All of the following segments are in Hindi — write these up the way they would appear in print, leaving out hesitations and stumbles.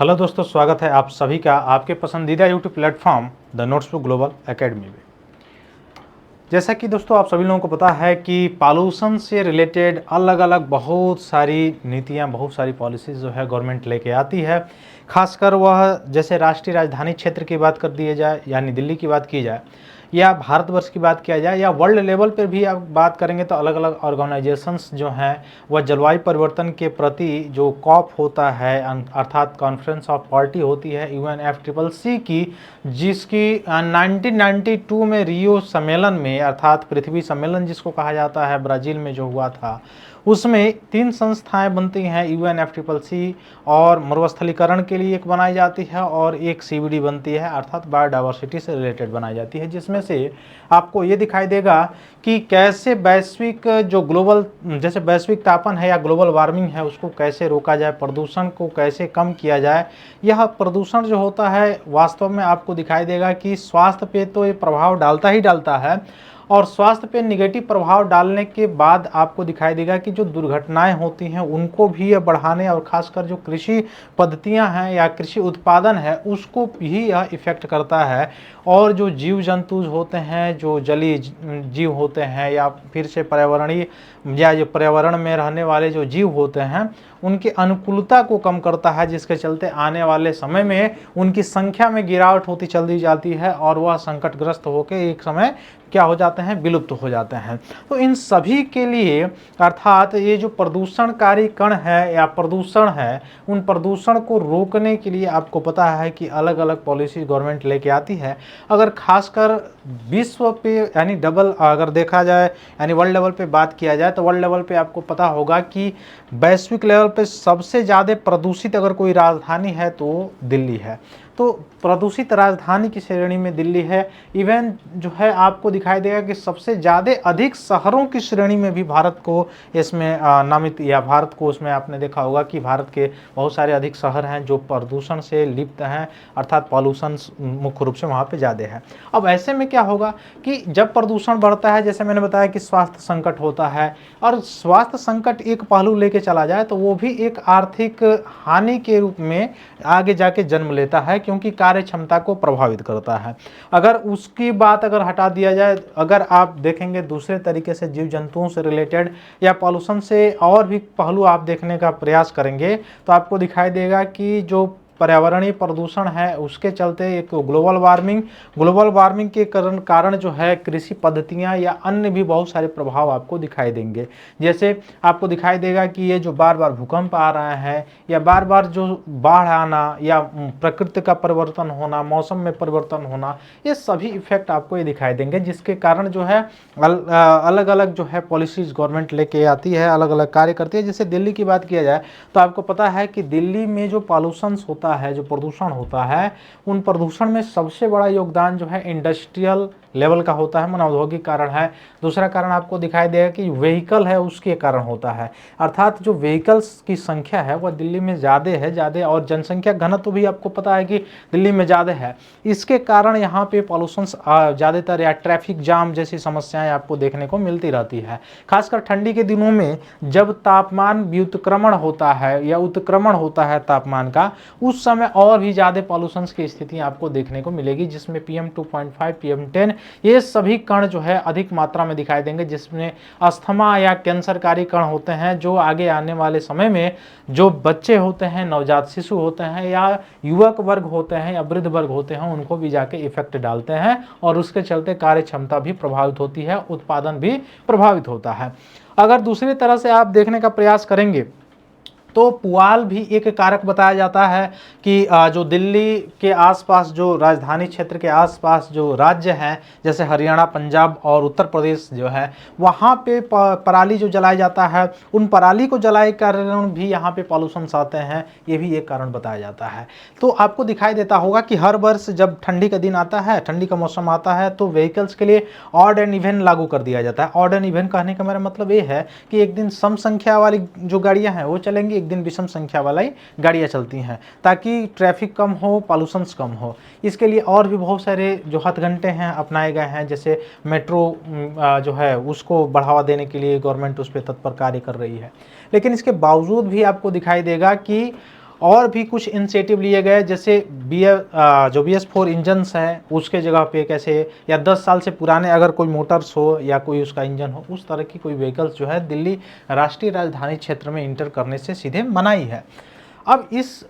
हेलो दोस्तों, स्वागत है आप सभी का आपके पसंदीदा YouTube platform the notebook global academy में। जैसा कि दोस्तों आप सभी लोगों को पता है कि पॉल्यूशन से रिलेटेड अलग अलग बहुत सारी नीतियां, बहुत सारी पॉलिसीज़ जो है गवर्नमेंट लेके आती है। खासकर वह जैसे राष्ट्रीय राजधानी क्षेत्र की बात कर दी जाए, यानी दिल्ली की बात की जाए, या भारतवर्ष की बात किया जाए, या वर्ल्ड लेवल पर भी आप बात करेंगे तो अलग अलग ऑर्गेनाइजेशंस जो हैं वह जलवायु परिवर्तन के प्रति जो कॉप होता है, अर्थात कॉन्फ्रेंस ऑफ पार्टी होती है UNFCCC की, जिसकी 1992 में रियो सम्मेलन में, अर्थात पृथ्वी सम्मेलन जिसको कहा जाता है, ब्राज़ील में जो हुआ था, उसमें 3 संस्थाएं बनती हैं UNFCCC, और मरुस्थलीकरण के लिए एक बनाई जाती है और एक CBD बनती है, अर्थात बायोडाइवर्सिटी से रिलेटेड बनाई जाती है, जिसमें से आपको ये दिखाई देगा कि कैसे वैश्विक जो ग्लोबल, जैसे वैश्विक तापन है या ग्लोबल वार्मिंग है, उसको कैसे रोका जाए, प्रदूषण को कैसे कम किया जाए। यह प्रदूषण जो होता है वास्तव में आपको दिखाई देगा कि स्वास्थ्य पे तो ये प्रभाव डालता ही डालता है, और स्वास्थ्य पे निगेटिव प्रभाव डालने के बाद आपको दिखाई देगा कि जो दुर्घटनाएं होती हैं उनको भी यह बढ़ाने, और खासकर जो कृषि पद्धतियां हैं या कृषि उत्पादन है उसको भी यह इफ़ेक्ट करता है। और जो जीव जंतु होते हैं, जो जलीय जीव होते हैं, या फिर से पर्यावरणीय या जो पर्यावरण में रहने वाले जो जीव होते हैं, उनकी अनुकूलता को कम करता है, जिसके चलते आने वाले समय में उनकी संख्या में गिरावट होती चली जाती है और वह संकटग्रस्त होकर एक समय क्या हो जाते हैं, विलुप्त हो जाते हैं। तो इन सभी के लिए, अर्थात ये जो प्रदूषणकारी कण है या प्रदूषण है, उन प्रदूषण को रोकने के लिए आपको पता है कि अलग अलग पॉलिसी गवर्नमेंट लेके आती है। अगर खासकर विश्व पे यानी डबल अगर देखा जाए, यानी वर्ल्ड लेवल पे बात किया जाए, तो वर्ल्ड लेवल पे आपको पता होगा कि वैश्विक लेवल पे सबसे ज़्यादा प्रदूषित अगर कोई राजधानी है तो दिल्ली है। तो प्रदूषित राजधानी की श्रेणी में दिल्ली है। इवन जो है आपको दिखाई देगा कि सबसे ज़्यादा अधिक शहरों की श्रेणी में भी भारत को इसमें नामित, या भारत को उसमें आपने देखा होगा कि भारत के बहुत सारे अधिक शहर हैं जो प्रदूषण से लिप्त हैं, अर्थात पॉल्यूशन मुख्य रूप से वहाँ पे ज़्यादा है। अब ऐसे में क्या होगा कि जब प्रदूषण बढ़ता है, जैसे मैंने बताया कि स्वास्थ्य संकट होता है, और स्वास्थ्य संकट एक पहलू लेके चला जाए तो वो भी एक आर्थिक हानि के रूप में आगे जाके जन्म लेता है, क्योंकि कार्य क्षमता को प्रभावित करता है। अगर उसकी बात अगर हटा दिया जाए, अगर आप देखेंगे दूसरे तरीके से जीव जंतुओं से रिलेटेड या पॉल्यूशन से और भी पहलू आप देखने का प्रयास करेंगे, तो आपको दिखाई देगा कि जो पर्यावरणीय प्रदूषण है उसके चलते एक ग्लोबल वार्मिंग के कारण जो है कृषि पद्धतियां या अन्य भी बहुत सारे प्रभाव आपको दिखाई देंगे। जैसे आपको दिखाई देगा कि ये जो बार बार भूकंप आ रहा है, या बार बार जो बाढ़ आना, या प्रकृति का परिवर्तन होना, मौसम में परिवर्तन होना, ये सभी इफेक्ट आपको ये दिखाई देंगे, जिसके कारण जो है अलग अलग जो है पॉलिसीज गवर्नमेंट लेके आती है, अलग अलग कार्य करती है। जैसे दिल्ली की बात किया जाए तो आपको पता है कि दिल्ली में जो पॉल्यूशन होता है, जो प्रदूषण होता है, उन प्रदूषण में सबसे बड़ा योगदान जो है इंडस्ट्रियल लेवल का होता है, मन औद्योगिक कारण है। दूसरा कारण आपको दिखाई देगा कि व्हीकल है, उसके कारण होता है, अर्थात जो व्हीकल्स की संख्या है वह दिल्ली में ज़्यादा, और जनसंख्या घनत्व भी आपको पता है कि दिल्ली में ज़्यादा है। इसके कारण यहाँ पे पॉल्यूशन ज़्यादातर, या ट्रैफिक जाम जैसी समस्याएं आपको देखने को मिलती रहती है। खासकर ठंडी के दिनों में जब तापमान व्युत्क्रमण होता है या उत्क्रमण होता है तापमान का, उस समय और भी ज़्यादा पॉल्यूशन की स्थिति आपको देखने को मिलेगी, जिसमें PM2.5, PM10 ये सभी कण जो है अधिक मात्रा में दिखाई देंगे, जिसमें अस्थमा या कैंसरकारी कण होते हैं, जो आगे आने वाले समय में जो बच्चे होते हैं, नवजात शिशु होते हैं, या युवक वर्ग होते हैं, या वृद्ध वर्ग होते हैं, उनको भी जाके इफेक्ट डालते हैं, और उसके चलते कार्य क्षमता भी प्रभावित होती है, उत्पादन भी प्रभावित होता है। अगर दूसरी तरह से आप देखने का प्रयास करेंगे तो पुआल भी एक कारक बताया जाता है कि जो दिल्ली के आसपास, जो राजधानी क्षेत्र के आसपास जो राज्य हैं, जैसे हरियाणा, पंजाब और उत्तर प्रदेश जो है, वहाँ पे पराली जो जलाया जाता है, उन पराली को जलाए कारण भी यहाँ पे पॉल्यूशंस आते हैं, ये भी एक कारण बताया जाता है। तो आपको दिखाई देता होगा कि हर वर्ष जब ठंडी का दिन आता है, ठंडी का मौसम आता है, तो व्हीकल्स के लिए ऑड एंड इवन लागू कर दिया जाता है। ऑड एंड इवन कहने का मेरा मतलब ये है कि एक दिन सम संख्या वाली जो गाड़ियाँ हैं वो चलेंगी, एक दिन विषम संख्या वाली गाड़ियां चलती हैं, ताकि ट्रैफिक कम हो, पॉल्यूशंस कम हो। इसके लिए और भी बहुत सारे जो हथघंटे हैं अपनाए गए हैं, जैसे मेट्रो जो है उसको बढ़ावा देने के लिए गवर्नमेंट उस पर तत्पर कार्य कर रही है। लेकिन इसके बावजूद भी आपको दिखाई देगा कि और भी कुछ इनिशिएटिव लिए गए, जैसे जो BS4 इंजन्स हैं उसके जगह पे कैसे, या 10 साल से पुराने अगर कोई मोटर्स हो या कोई उसका इंजन हो, उस तरह की कोई व्हीकल्स जो है दिल्ली राष्ट्रीय राजधानी क्षेत्र में इंटर करने से सीधे मनाही है। अब इस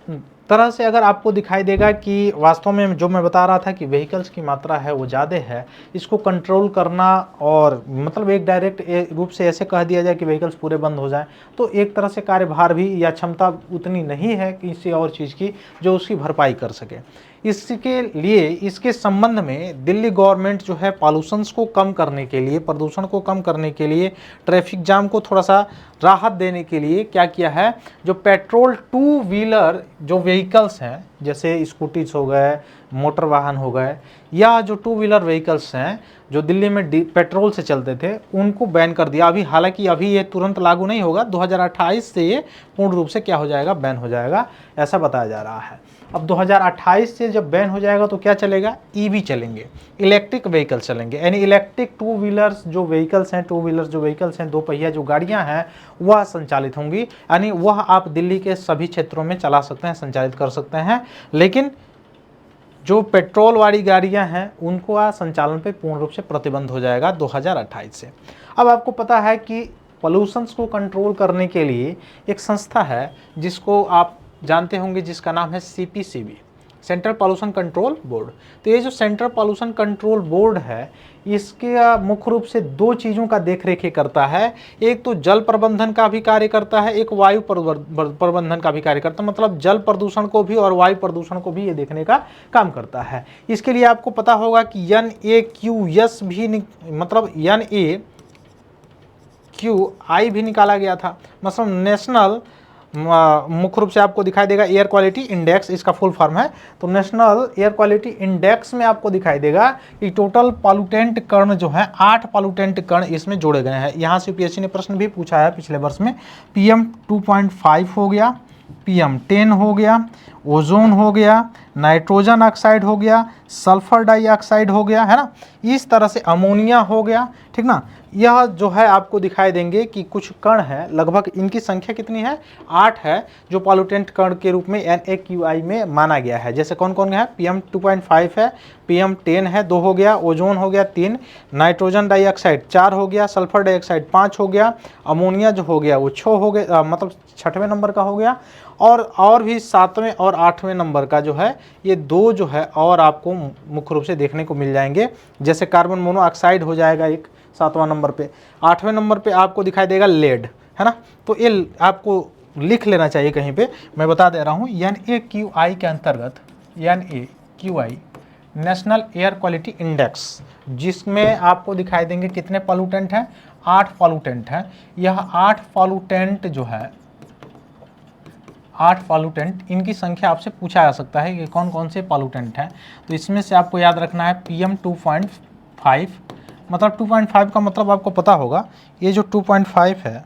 तरह से अगर आपको दिखाई देगा कि वास्तव में जो मैं बता रहा था कि व्हीकल्स की मात्रा है वो ज़्यादा है, इसको कंट्रोल करना, और मतलब एक डायरेक्ट रूप से ऐसे कह दिया जाए कि व्हीकल्स पूरे बंद हो जाएं, तो एक तरह से कार्यभार भी या क्षमता उतनी नहीं है किसी और चीज़ की जो उसकी भरपाई कर सके। इसके लिए इसके संबंध में दिल्ली गवर्नमेंट जो है पॉल्यूशंस को कम करने के लिए, प्रदूषण को कम करने के लिए, ट्रैफिक जाम को थोड़ा सा राहत देने के लिए क्या किया है, जो पेट्रोल 2 व्हीलर जो व्हीकल्स हैं, जैसे स्कूटीज हो गए, मोटर वाहन हो गए, या जो 2 व्हीलर व्हीकल्स हैं जो दिल्ली में पेट्रोल से चलते थे, उनको बैन कर दिया। अभी हालांकि अभी ये तुरंत लागू नहीं होगा, 2028 से ये पूर्ण रूप से क्या हो जाएगा, बैन हो जाएगा, ऐसा बताया जा रहा है। अब 2028 से जब बैन हो जाएगा तो क्या चलेगा, EV चलेंगे, इलेक्ट्रिक व्हीकल चलेंगे, यानी इलेक्ट्रिक 2 व्हीलर्स जो व्हीकल्स हैं, 2 व्हीलर्स जो व्हीकल्स हैं, 2 पहिया जो गाड़ियां हैं वह संचालित होंगी, यानी वह आप दिल्ली के सभी क्षेत्रों में चला सकते हैं, संचालित कर सकते हैं। लेकिन जो पेट्रोल वाली गाड़ियां हैं उनको संचालन पे पूर्ण रूप से प्रतिबंध हो जाएगा 2028 से। अब आपको पता है कि पॉल्यूशंस को कंट्रोल करने के लिए एक संस्था है जिसको आप जानते होंगे, जिसका नाम है CPCB, central pollution control board. तो ये जो सेंट्रल पॉल्यूशन कंट्रोल बोर्ड है, इसके मुख्य रूप से 2 चीज़ों का देखरेख करता है। एक तो जल प्रबंधन का भी कार्य करता है, एक वायु प्रबंधन का भी कार्य करता है, मतलब जल प्रदूषण को भी और वायु प्रदूषण को भी ये देखने का काम करता है। इसके लिए आपको पता होगा कि NAQS भी मतलब NAQI भी निकाला गया था, मतलब नेशनल, मुख्य रूप से आपको दिखाई देगा एयर क्वालिटी इंडेक्स, इसका फुल फॉर्म है। तो नेशनल एयर क्वालिटी इंडेक्स में आपको दिखाई देगा कि टोटल पॉल्यूटेंट कण जो है 8 पॉल्यूटेंट कण इसमें जोड़े गए हैं। यहाँ से UPSC ने प्रश्न भी पूछा है पिछले वर्ष में। PM 2.5 हो गया, PM 10 हो गया, ओजोन हो गया, नाइट्रोजन ऑक्साइड हो गया, सल्फर डाइऑक्साइड हो गया, है ना, इस तरह से अमोनिया हो गया, ठीक ना। यह जो है आपको दिखाई देंगे कि कुछ कण है, लगभग इनकी संख्या कितनी है, 8 है, जो पॉल्यूटेंट कण के रूप में NAQI में माना गया है। जैसे कौन कौन है, PM 2.5 है, PM 10 है, 2 हो गया, ओजोन हो गया 3, नाइट्रोजन डाइऑक्साइड 4 हो गया, सल्फर डाइऑक्साइड 5 हो गया, अमोनिया जो हो गया वो 6 हो गया, मतलब 6वें नंबर का हो गया, और भी 7वें और 8वें नंबर का जो है, ये 2 जो है और आपको मुख्य रूप से देखने को मिल जाएंगे। जैसे कार्बन मोनोऑक्साइड हो जाएगा एक 7वां नंबर पे, 8वें नंबर पे आपको दिखाई देगा लेड, है ना। तो ये आपको लिख लेना चाहिए कहीं पे, मैं बता दे रहा हूँ। NAQI के अंतर्गत, NAQI national air quality index, जिसमें आपको दिखाई देंगे कितने पॉल्यूटेंट हैं, 8 पॉल्यूटेंट हैं। यह 8 पॉल्यूटेंट जो है, 8 पॉल्यूटेंट, इनकी संख्या आपसे पूछा जा सकता है कि कौन कौन से पॉल्यूटेंट हैं। तो इसमें से आपको याद रखना है PM 2.5, मतलब 2.5 का मतलब आपको पता होगा, ये जो 2.5 है,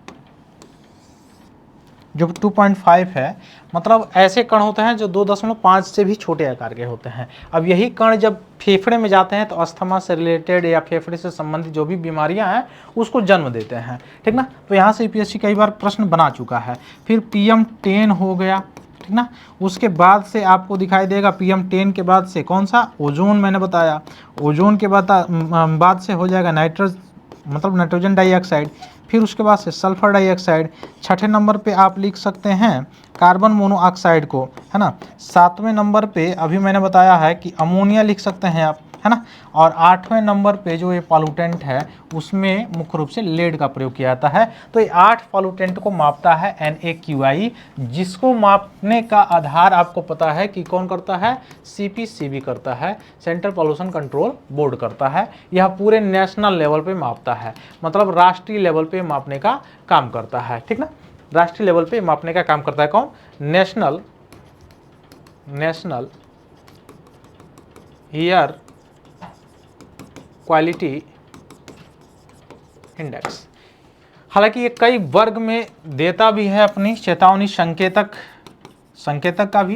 जो 2.5 है, मतलब ऐसे कण होते हैं जो 2.5 से भी छोटे आकार के होते हैं। अब यही कण जब फेफड़े में जाते हैं तो अस्थमा से रिलेटेड या फेफड़े से संबंधित जो भी बीमारियां हैं उसको जन्म देते हैं, ठीक ना। तो यहाँ से UPSC कई बार प्रश्न बना चुका है। फिर PM 10 हो गया, ठीक ना। उसके बाद से आपको दिखाई देगा PM 10 के बाद से कौन सा, ओजोन, मैंने बताया। ओजोन के बाद से हो जाएगा नाइट्रोजन डाइऑक्साइड, फिर उसके बाद से सल्फर डाइऑक्साइड, 6ठे नंबर पे आप लिख सकते हैं कार्बन मोनोऑक्साइड को, है ना। 7वें नंबर पे अभी मैंने बताया है कि अमोनिया लिख सकते हैं आप, है ना। और 8वें नंबर पे जो ये पॉल्यूटेंट है उसमें मुख्य रूप से लेड का प्रयोग किया जाता है। तो ये 8 पॉल्यूटेंट को मापता है NAQI, जिसको मापने का आधार आपको पता है कि कौन करता है, CPCB करता है, सेंट्रल पॉल्यूशन कंट्रोल बोर्ड करता है। यह पूरे नेशनल लेवल पे मापता है, मतलब राष्ट्रीय लेवल पे मापने का काम करता है, ठीक ना। राष्ट्रीय लेवल पे मापने का काम करता है कौन, नेशनल एयर क्वालिटी इंडेक्स। हालांकि ये कई वर्ग में देता भी है अपनी चेतावनी, संकेतक का भी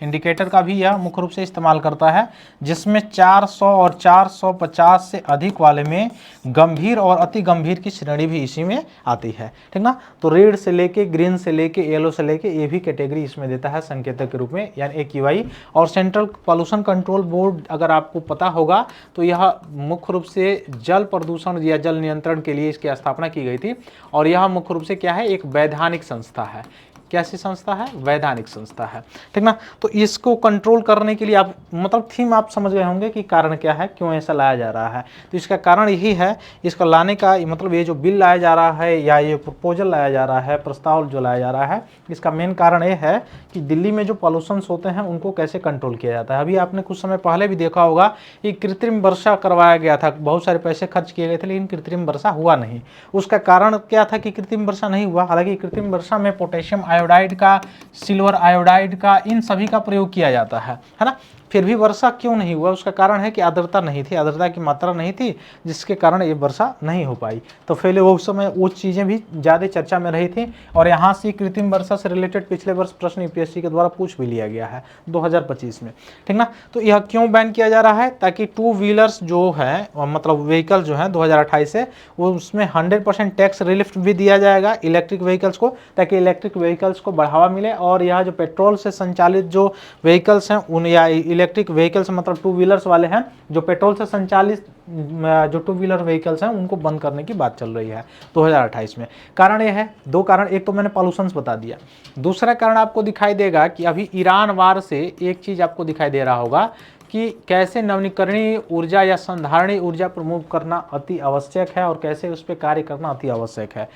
इंडिकेटर का भी यह मुख्य रूप से इस्तेमाल करता है, जिसमें 400 और 450 से अधिक वाले में गंभीर और अति गंभीर की श्रेणी भी इसी में आती है, ठीक ना। तो रेड से लेके, ग्रीन से लेके, येलो से लेके ये भी कैटेगरी इसमें देता है संकेतक के रूप में, यानी AQI। और सेंट्रल पॉल्यूशन कंट्रोल बोर्ड अगर आपको पता होगा तो यह मुख्य रूप से जल प्रदूषण या जल नियंत्रण के लिए इसकी स्थापना की गई थी। और यह मुख्य रूप से क्या है, एक वैधानिक संस्था है। कैसी संस्था है? वैधानिक संस्था है, ठीक ना। तो इसको कंट्रोल करने के लिए आप मतलब थीम आप समझ गए होंगे कि कारण क्या है, क्यों ऐसा लाया जा रहा है। तो इसका कारण यही है, इसका लाने का मतलब ये जो बिल लाया जा रहा है या ये प्रपोजल लाया जा रहा है, प्रस्ताव जो लाया जा रहा है, इसका मेन कारण ये है कि दिल्ली में जो पॉल्यूशंस होते हैं उनको कैसे कंट्रोल किया जाता है। अभी आपने कुछ समय पहले भी देखा होगा कि कृत्रिम वर्षा करवाया गया था, बहुत सारे पैसे खर्च किए गए थे, लेकिन कृत्रिम वर्षा हुआ नहीं। उसका कारण क्या था कि कृत्रिम वर्षा नहीं हुआ? हालांकि कृत्रिम वर्षा में पोटेशियम आयोडाइड का, सिल्वर आयोडाइड का, इन सभी का प्रयोग किया जाता है ना। फिर भी वर्षा क्यों नहीं हुआ? उसका कारण है कि आर्द्रता नहीं थी, आर्द्रता की मात्रा नहीं थी, जिसके कारण ये वर्षा नहीं हो पाई। तो पहले वो उस समय वो चीज़ें भी ज़्यादा चर्चा में रही थी। और यहाँ से कृत्रिम वर्षा से रिलेटेड पिछले वर्ष प्रश्न यूपीएससी के द्वारा पूछ भी लिया गया है 2025 में, ठीक ना। तो यह क्यों बैन किया जा रहा है? ताकि टू व्हीलर्स जो है मतलब व्हीकल जो है 2028 से, वो उसमें 100% टैक्स रिलीफ भी दिया जाएगा इलेक्ट्रिक व्हीकल्स को, ताकि इलेक्ट्रिक व्हीकल्स को बढ़ावा मिले। और यह जो पेट्रोल से संचालित जो व्हीकल्स हैं उन या इलेक्ट्रिक व्हीकल्स मतलब टू व्हीलर्स वाले हैं, जो पेट्रोल से संचालित जो टू व्हीलर व्हीकल्स हैं उनको बंद करने की बात चल रही है 2028 में। कारण ये है, दो कारण, एक तो मैंने पॉल्यूशंस बता दिया, दूसरा कारण आपको दिखाई देगा कि अभी ईरान वार से एक चीज़ आपको दिखाई दे रहा होगा कि कैसे नवीकरणीय ऊर्जा या संधारणीय ऊर्जा पर मूव करना अति आवश्यक है और कैसे उस पर कार्य करना अति आवश्यक है।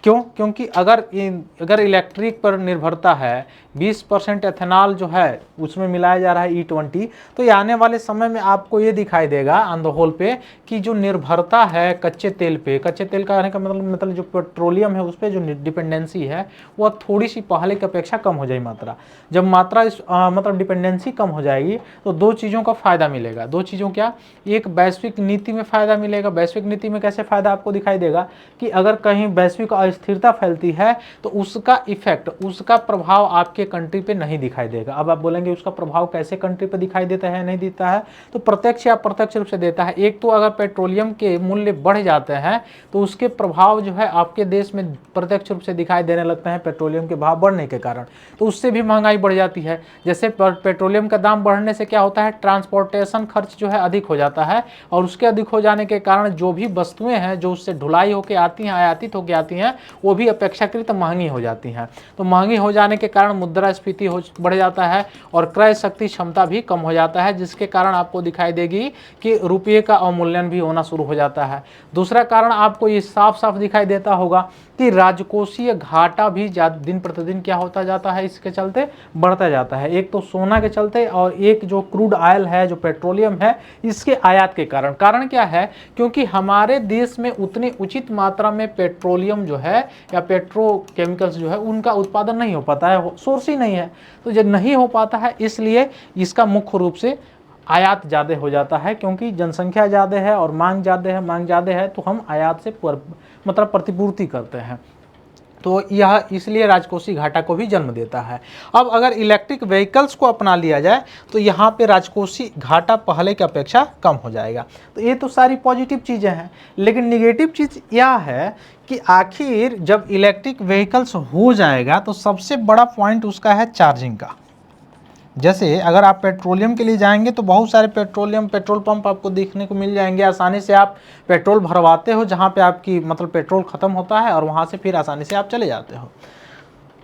क्यों? क्योंकि अगर इलेक्ट्रिक पर निर्भरता है, 20% एथेनॉल जो है उसमें मिलाया जा रहा है E20, तो ये आने वाले समय में आपको ये दिखाई देगा ऑन द होल पे कि जो निर्भरता है कच्चे तेल पे, कच्चे तेल का कहने का मतलब जो पेट्रोलियम है उस पर जो डिपेंडेंसी है वह थोड़ी सी पहले की अपेक्षा कम हो जाएगी मात्रा। जब मात्रा मतलब डिपेंडेंसी कम हो जाएगी तो दो चीज़ों का फायदा मिलेगा। दो चीज़ों क्या? एक वैश्विक नीति में फायदा मिलेगा। वैश्विक नीति में कैसे फायदा आपको दिखाई देगा कि अगर कहीं वैश्विक अस्थिरता फैलती है तो उसका इफेक्ट, उसका प्रभाव आपके कंट्री पे नहीं दिखाई देगा। अब आप बोलेंगे उसका प्रभाव कैसे कंट्री पे दिखाई देता है, नहीं देता है? तो प्रत्यक्ष या अप्रत्यक्ष रूप से देता है। एक तो अगर पेट्रोलियम के मूल्य बढ़ जाते हैं तो उसके प्रभाव जो है आपके देश में प्रत्यक्ष रूप से दिखाई देने लगते हैं पेट्रोलियम के भाव बढ़ने के कारण, तो उससे भी महंगाई बढ़ जाती है। जैसे पेट्रोलियम का दाम बढ़ने से क्या होता है, ट्रांसपोर्टेशन खर्च जो है अधिक हो जाता है, और उसके अधिक हो जाने के कारण जो भी वस्तुएं हैं जो उससे ढुलाई होकर आती हैं, आयातित होकर आती हैं, वो भी अपेक्षाकृत महंगी हो जाती हैं। तो महंगी हो जाने के कारण मुद्रास्फीति बढ़ जाता है और क्रय शक्ति क्षमता भी कम हो जाता है, जिसके कारण आपको दिखाई देगी कि रुपये का अवमूल्यन भी होना शुरू हो जाता है। दूसरा कारण आपको ये साफ साफ दिखाई देता होगा कि राजकोषीय घाटा भी दिन प्रतिदिन क्या होता जाता है, इसके चलते बढ़ता जाता है। एक तो सोना के चलते और एक जो क्रूड ऑयल है, जो पेट्रोलियम है, इसके आयात के कारण। कारण क्या है? क्योंकि हमारे देश में उतनी उचित मात्रा में पेट्रोलियम जो है या पेट्रोकेमिकल्स जो है उनका उत्पादन नहीं हो पाता है, सोर्स ही नहीं है। तो जब नहीं हो पाता है इसलिए इसका मुख्य रूप से आयात ज़्यादा हो जाता है, क्योंकि जनसंख्या ज़्यादा है और मांग ज़्यादा है तो हम आयात से मतलब प्रतिपूर्ति करते हैं। तो यह इसलिए राजकोषीय घाटा को भी जन्म देता है। अब अगर इलेक्ट्रिक व्हीकल्स को अपना लिया जाए तो यहाँ पे राजकोषीय घाटा पहले की अपेक्षा कम हो जाएगा। तो ये तो सारी पॉजिटिव चीज़ें हैं, लेकिन निगेटिव चीज़ यह है कि आखिर जब इलेक्ट्रिक व्हीकल्स हो जाएगा तो सबसे बड़ा पॉइंट उसका है चार्जिंग का। जैसे अगर आप पेट्रोलियम के लिए जाएंगे तो बहुत सारे पेट्रोल पंप आपको देखने को मिल जाएंगे। आसानी से आप पेट्रोल भरवाते हो जहाँ पे आपकी मतलब पेट्रोल ख़त्म होता है और वहाँ से फिर आसानी से आप चले जाते हो।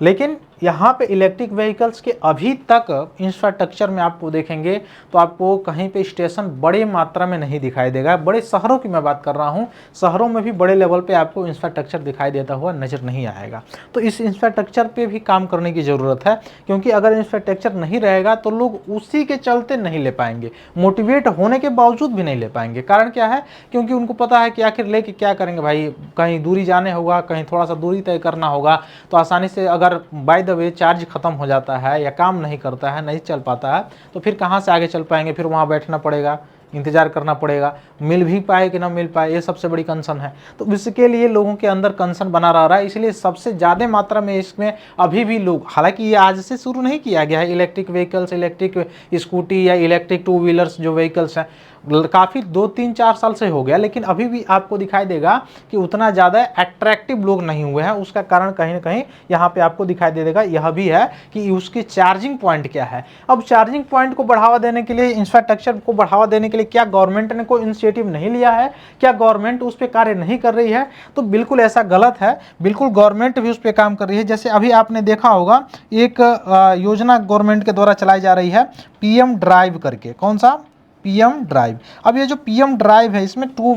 लेकिन यहाँ पे इलेक्ट्रिक व्हीकल्स के अभी तक इंफ्रास्ट्रक्चर में आपको देखेंगे तो आपको कहीं पे स्टेशन बड़े मात्रा में नहीं दिखाई देगा। बड़े शहरों की मैं बात कर रहा हूँ, शहरों में भी बड़े लेवल पे आपको इंफ्रास्ट्रक्चर दिखाई देता हुआ नज़र नहीं आएगा। तो इस इंफ्रास्ट्रक्चर पे भी काम करने की ज़रूरत है, क्योंकि अगर इंफ्रास्ट्रक्चर नहीं रहेगा तो लोग उसी के चलते नहीं ले पाएंगे, मोटिवेट होने के बावजूद भी नहीं ले पाएंगे। कारण क्या है? क्योंकि उनको पता है कि आखिर लेके क्या करेंगे भाई, कहीं दूरी जाने होगा, कहीं थोड़ा सा दूरी तय करना होगा, तो आसानी से अगर बाय द वे चार्ज खत्म हो जाता है या काम नहीं करता है, नहीं चल पाता है, तो फिर कहाँ से आगे चल पाएंगे? फिर वहाँ बैठना पड़ेगा इंतजार करना पड़ेगा, मिल भी पाए कि ना मिल पाए, ये सबसे बड़ी कंसर्न है। तो इसके लिए लोगों के अंदर कंसर्न बना रह रहा है, इसलिए सबसे ज़्यादा मात्रा में इसमें अभी भी लोग, हालांकि ये आज से शुरू नहीं किया गया है, इलेक्ट्रिक व्हीकल्स, इलेक्ट्रिक स्कूटी या इलेक्ट्रिक टू व्हीलर्स जो व्हीकल्स हैं काफ़ी 2-3-4 साल से हो गया, लेकिन अभी भी आपको दिखाई देगा कि उतना ज़्यादा अट्रैक्टिव लोग नहीं हुए हैं। उसका कारण कहीं ना कहीं यहाँ पे आपको दिखाई दे देगा, यह भी है कि उसकी चार्जिंग पॉइंट क्या है। अब चार्जिंग पॉइंट को बढ़ावा देने के लिए, इंफ्रास्ट्रक्चर को बढ़ावा देने के लिए क्या गवर्नमेंट ने कोई इनिशिएटिव नहीं लिया है, क्या गवर्नमेंट उस पर कार्य नहीं कर रही है? तो बिल्कुल ऐसा गलत है, बिल्कुल गवर्नमेंट भी उस पर काम कर रही है। जैसे अभी आपने देखा होगा एक योजना गवर्नमेंट के द्वारा चलाई जा रही है, पीएम ड्राइव करके। कौन सा? PM drive. अब ये जो पीएम ड्राइव है, इसमें टू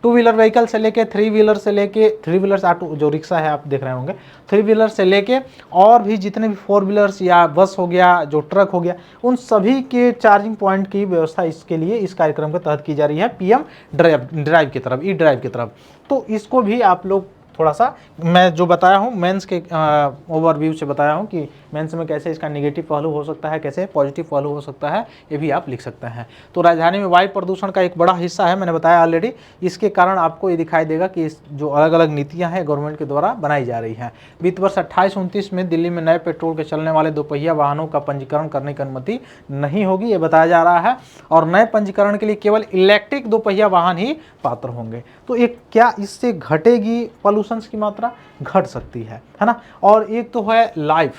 व्हीलर व्हीकल से लेके थ्री व्हीलर्स ऑटो जो रिक्शा है आप देख रहे होंगे, थ्री व्हीलर से लेके और भी जितने भी फोर व्हीलर्स या बस हो गया, जो ट्रक हो गया, उन सभी के चार्जिंग पॉइंट की व्यवस्था इसके लिए इस कार्यक्रम के तहत की जा रही है, पीएम ड्राइव की तरफ, ई ड्राइव की तरफ। तो इसको भी आप लोग थोड़ा सा, मैं जो बताया हूँ मेंस के ओवरव्यू से बताया हूँ कि मेंस में कैसे इसका नेगेटिव पहलू हो सकता है, कैसे पॉजिटिव पहलू हो सकता है, ये भी आप लिख सकते हैं। तो राजधानी में वायु प्रदूषण का एक बड़ा हिस्सा है, मैंने बताया ऑलरेडी। इसके कारण आपको ये दिखाई देगा कि जो अलग अलग नीतियाँ हैं गवर्नमेंट के द्वारा बनाई जा रही हैं। वित्त वर्ष 28-29 में दिल्ली में नए पेट्रोल के चलने वाले दोपहिया वाहनों का पंजीकरण करने की अनुमति नहीं होगी, ये बताया जा रहा है, और नए पंजीकरण के लिए केवल इलेक्ट्रिक दोपहिया वाहन ही पात्र होंगे। तो एक क्या इससे घटेगी पॉल्यूशन की मात्रा? घट सकती है ना। और एक तो है लाइफ,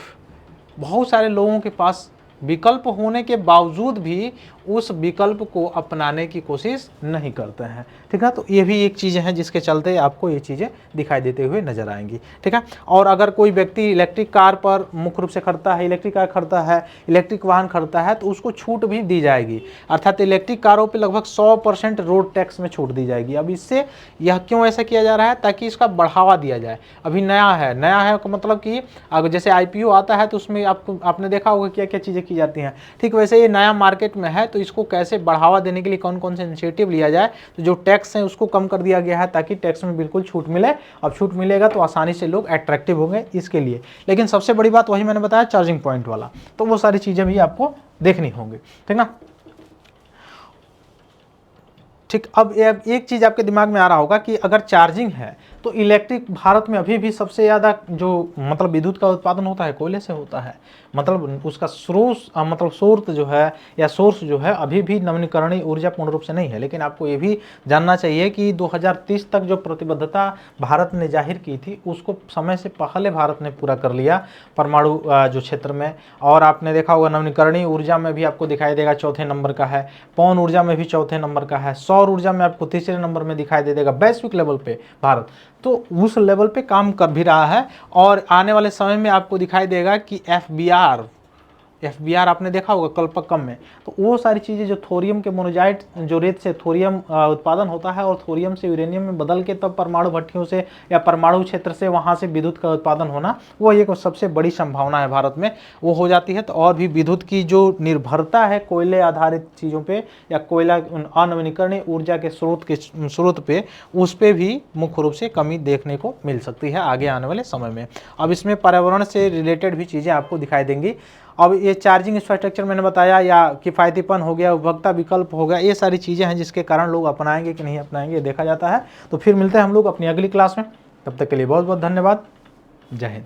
बहुत सारे लोगों के पास विकल्प होने के बावजूद भी उस विकल्प को अपनाने की कोशिश नहीं करते हैं, ठीक है। तो ये भी एक चीज़ है जिसके चलते आपको ये चीज़ें दिखाई देते हुए नजर आएंगी, ठीक है। और अगर कोई व्यक्ति इलेक्ट्रिक कार पर मुख्य रूप से खरीदता है, इलेक्ट्रिक कार खरीदता है, इलेक्ट्रिक वाहन खरीदता है, तो उसको छूट भी दी जाएगी, अर्थात इलेक्ट्रिक कारों पर लगभग 100% रोड टैक्स में छूट दी जाएगी। अब इससे यह क्यों ऐसा किया जा रहा है? ताकि इसका बढ़ावा दिया जाए। अभी नया है का मतलब कि अगर जैसे IPO आता है तो उसमें आपने देखा होगा क्या क्या चीज़ें की जाती हैं, ठीक वैसे ये नया मार्केट में है, तो इसको कैसे बढ़ावा देने के लिए कौन कौन से इनिशिएटिव लिया जाए। तो जो टैक्स है उसको कम कर दिया गया है ताकि टैक्स में बिल्कुल छूट मिले। अब छूट मिलेगा तो आसानी से लोग अट्रैक्टिव होंगे इसके लिए। लेकिन सबसे बड़ी बात वही मैंने बताया, चार्जिंग पॉइंट वाला, तो वो सारी चीज़ें भी आपको देखनी होंगी, ठीक ना। ठीक, अब एक चीज़ आपके दिमाग में आ रहा होगा कि अगर चार्जिंग है तो इलेक्ट्रिक भारत में अभी भी सबसे ज़्यादा जो मतलब विद्युत का उत्पादन होता है कोयले से होता है, मतलब उसका स्रोत जो है या सोर्स जो है अभी भी नवीकरणीय ऊर्जा पूर्ण रूप से नहीं है। लेकिन आपको ये भी जानना चाहिए कि 2030 तक जो प्रतिबद्धता भारत ने जाहिर की थी उसको समय से पहले भारत ने पूरा कर लिया परमाणु जो क्षेत्र में। और आपने देखा होगा नवीकरणीय ऊर्जा में भी आपको दिखाई देगा चौथे नंबर का है, पवन ऊर्जा में भी चौथे नंबर का है, सौर ऊर्जा में आपको तीसरे नंबर में दिखाई दे देगा वैश्विक लेवल पे भारत। तो उस लेवल पे काम कर भी रहा है और आने वाले समय में आपको दिखाई देगा कि एफबीआर आपने देखा होगा कल्पक्कम में, तो वो सारी चीज़ें जो थोरियम के मोनोजाइट जो रेत से थोरियम उत्पादन होता है और थोरियम से यूरेनियम में बदल के तब परमाणु भट्टियों से या परमाणु क्षेत्र से वहाँ से विद्युत का उत्पादन होना, वो एक सबसे बड़ी संभावना है भारत में, वो हो जाती है। तो और भी विद्युत की जो निर्भरता है कोयले आधारित चीज़ों पर या कोयला अनवीकरणीय ऊर्जा के स्रोत पे, उस पर भी मुख्य रूप से कमी देखने को मिल सकती है आगे आने वाले समय में। अब इसमें पर्यावरण से रिलेटेड भी चीज़ें आपको दिखाई देंगी। अब ये चार्जिंग इंफ्रास्ट्रक्चर मैंने बताया या किफ़ायतीपन हो गया, उपभोक्ता विकल्प हो गया, ये सारी चीज़ें हैं जिसके कारण लोग अपनाएंगे कि नहीं अपनाएंगे देखा जाता है। तो फिर मिलते हैं हम लोग अपनी अगली क्लास में, तब तक के लिए बहुत बहुत धन्यवाद। जय हिंद।